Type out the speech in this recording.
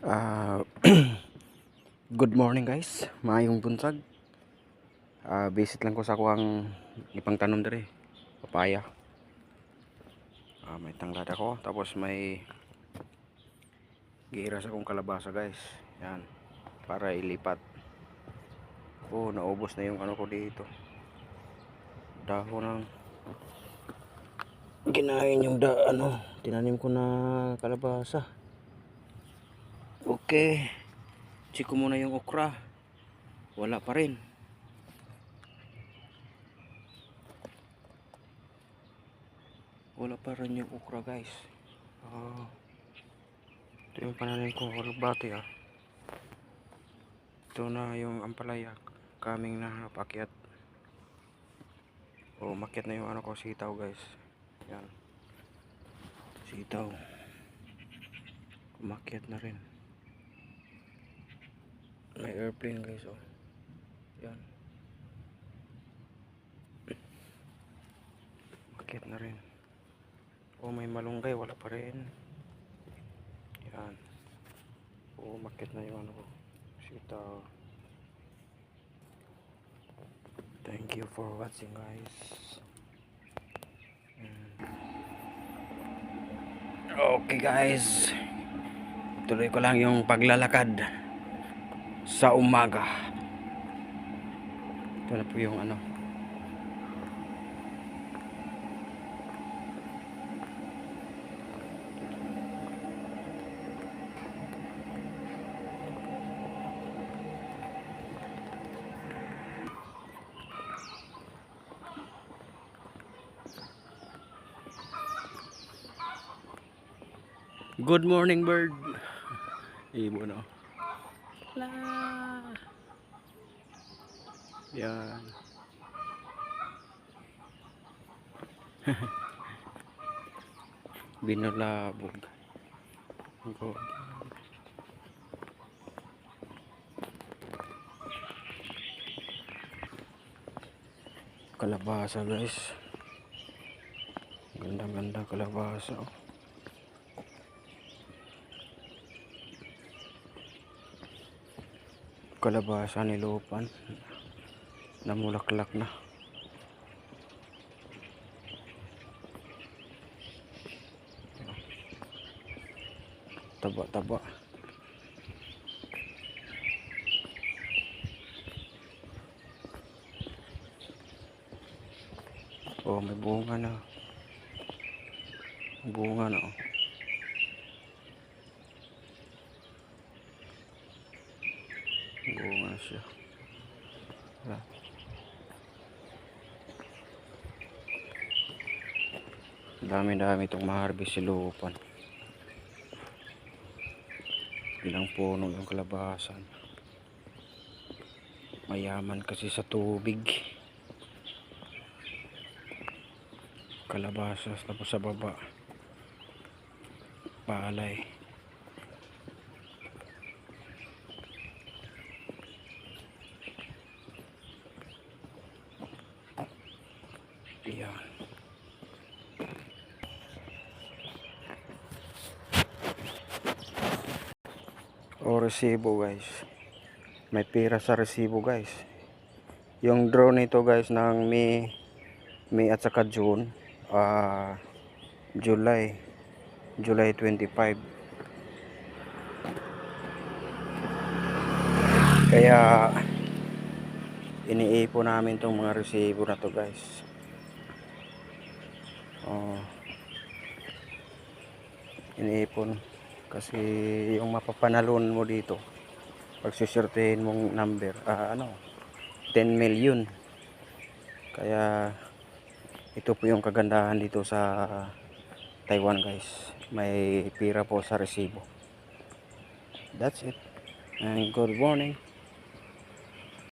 Ah, good morning guys, maayong buntag. Visit lang ko sa kuang ipang tanom dire, papaya. May tanglad ako, tapos may giira sa akong kalabasa guys. Yan, para ilipat. Naubos na yung ano ko dito. Dahon ng kinain yung tinanim ko na kalabasa. Okay, check ko muna yung okra. Wala pa rin. Wala pa rin yung okra guys. Ito yung pananim kong kalabati Ito na yung ampalaya. Kaming na pakyat. Makyat na yung ano ko, sitaw guys. Yan. Sitaw. Umakyat na rin. May airplane guys Yan. Umakyat na rin. May malunggay, wala pa rin. Yan. Umakyat na yung ano ko, sitaw. Thank you for watching guys. Okay guys, tuloy ko lang yung paglalakad sa umaga. Ito na po yung ano. Good morning bird. Ibon La. Yan. Binulabog. Kalabasa guys. Gandang-gandang kalabasa Kalabasa nilupan. Namulaklak na. Taba-taba. May bunga na. Bunga na Bunga na siya. Dami-dami itong ma-harvest si lupan. Ilang puno yung kalabasan. Mayaman kasi sa tubig. Kalabasa, tapos sa baba palay. Yan. Resibo guys, may pera sa resibo guys. Yung drone nito guys ng May at saka June, July 25. Kaya iniipon namin tong mga resibo na to guys. Iniipon kasi yung mapapanalon mo dito pag susurtehin mong number 10 million. Kaya ito po yung kagandahan dito sa Taiwan guys, may pira po sa resibo. That's it, and good morning.